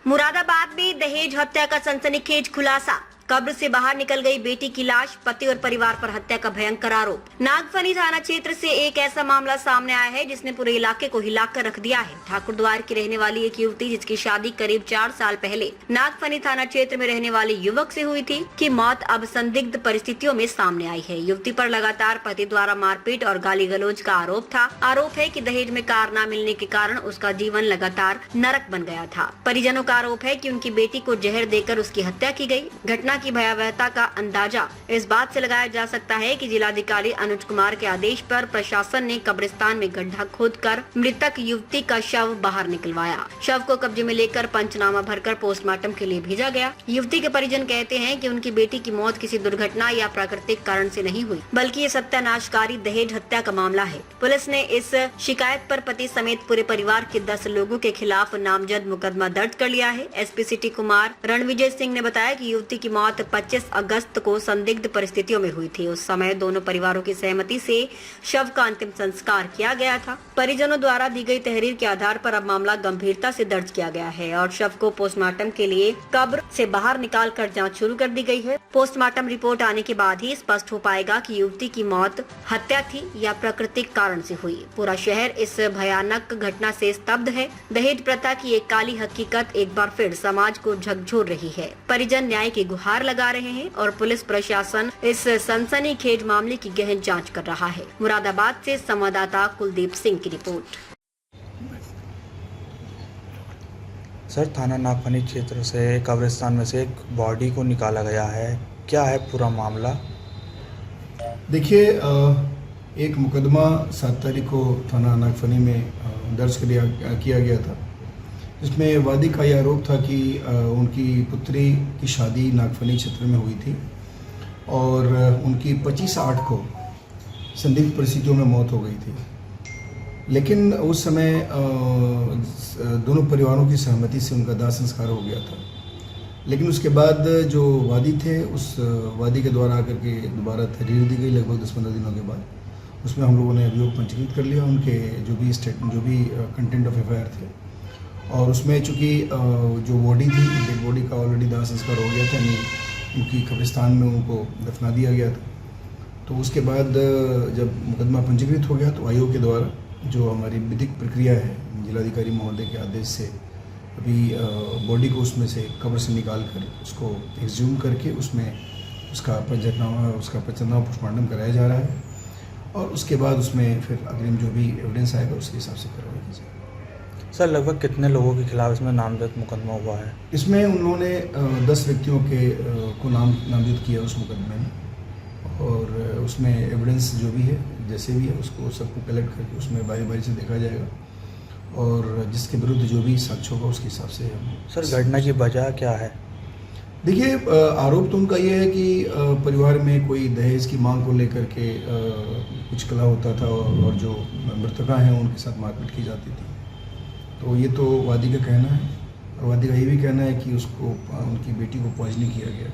मुरादाबाद में दहेज हत्या का सनसनीखेज खुलासा। कब्र से बाहर निकल गई बेटी की लाश, पति और परिवार पर हत्या का भयंकर आरोप। नागफनी थाना क्षेत्र से एक ऐसा मामला सामने आया है जिसने पूरे इलाके को हिलाकर रख दिया है। ठाकुरद्वार की रहने वाली एक युवती जिसकी शादी करीब 4 साल पहले नागफनी थाना क्षेत्र में रहने वाले युवक से हुई थी की मौत अब संदिग्ध परिस्थितियों में सामने आई है। युवती पर लगातार पति द्वारा मारपीट और गाली गलौज का आरोप था। आरोप है कि दहेज में कार न मिलने के कारण उसका जीवन लगातार नरक बन गया था। परिजनों का आरोप है कि उनकी बेटी को जहर देकर उसकी हत्या की गई। घटना की भयावहता का अंदाजा इस बात से लगाया जा सकता है कि जिलाधिकारी अनुज कुमार के आदेश पर प्रशासन ने कब्रिस्तान में गड्ढा खोदकर मृतक युवती का शव बाहर निकलवाया। शव को कब्जे में लेकर पंचनामा भरकर पोस्टमार्टम के लिए भेजा गया। युवती के परिजन कहते हैं कि उनकी बेटी की मौत किसी दुर्घटना या प्राकृतिक कारण से नहीं हुई, बल्कि ये सत्यानाशकारी दहेज हत्या का मामला है। पुलिस ने इस शिकायत पर पति समेत पूरे परिवार के 10 लोगों के खिलाफ नामजद मुकदमा दर्ज कर लिया है। एसपी सिटी कुमार रणविजय सिंह ने बताया कि युवती की मौत 25 अगस्त को संदिग्ध परिस्थितियों में हुई थी। उस समय दोनों परिवारों की सहमति से शव का अंतिम संस्कार किया गया था। परिजनों द्वारा दी गई तहरीर के आधार पर अब मामला गंभीरता से दर्ज किया गया है और शव को पोस्टमार्टम के लिए कब्र से बाहर निकालकर जांच शुरू कर दी गई है। पोस्टमार्टम रिपोर्ट आने के बाद ही स्पष्ट हो पाएगा कि युवती की मौत हत्या थी या प्राकृतिक कारण से हुई। पूरा शहर इस भयानक घटना से स्तब्ध है। दहेज प्रथा की एक काली हकीकत एक बार फिर समाज को झकझोर रही है। परिजन न्याय की गुहार लगा रहे हैं और पुलिस प्रशासन इस सनसनीखेज मामले की गहन जांच कर रहा है। मुरादाबाद से संवाददाता कुलदीप सिंह की रिपोर्ट। सर, थाना नागफनी क्षेत्र से कब्रिस्तान में से एक बॉडी को निकाला गया है, क्या है पूरा मामला? देखिए, एक मुकदमा 7 तारीख को थाना नागफनी में दर्ज किया गया था, जिसमें वादी का यह आरोप था कि उनकी पुत्री की शादी नागफनी क्षेत्र में हुई थी और उनकी 25/8 को संदिग्ध परिस्थितियों में मौत हो गई थी। लेकिन उस समय दोनों परिवारों की सहमति से उनका दाह संस्कार हो गया था। लेकिन उसके बाद जो वादी थे, उस वादी के द्वारा आकर के दोबारा तहरीर दी गई लगभग 10-15 दिनों के बाद। उसमें हम लोगों ने अभियोग पंजीकृत कर लिया, उनके जो भी कंटेंट ऑफ एफआईआर थे। और उसमें चूँकि जो बॉडी थी, डेड बॉडी का ऑलरेडी दाह संस्कार हो गया था, यानी उनकी कब्रिस्तान में उनको दफना दिया गया था। तो उसके बाद जब मुकदमा पंजीकृत हो गया तो आयोग के द्वारा जो हमारी विधिक प्रक्रिया है, जिलाधिकारी महोदय के आदेश से अभी बॉडी को उसमें से कब्र से निकाल कर उसको एक्सह्यूम करके उसमें उसका पंचनामा पोस्टमार्टम कराया जा रहा है और उसके बाद उसमें फिर अग्रिम जो भी एविडेंस आएगा उसके हिसाब से कार्रवाई की जाएगी। सर, लगभग कितने लोगों के खिलाफ इसमें नामजद मुकदमा हुआ है? इसमें उन्होंने 10 व्यक्तियों को नामजद किया उस मुकदमे में और उसमें एविडेंस जो भी है, जैसे भी है, उसको सबको कलेक्ट करके उसमें बारी बारी से देखा जाएगा और जिसके विरुद्ध जो भी साक्ष्य होगा उसके हिसाब से हम। सर, घटना की वजह क्या है? देखिए, आरोप तो उनका ये है कि परिवार में कोई दहेज की मांग को लेकर के कुछ कला होता था और जो मृतका हैं उनके साथ मारपीट की जाती थी। तो ये तो वादी का कहना है और वादी का ये भी कहना है कि उसको उनकी बेटी को पॉइजनिंग किया गया।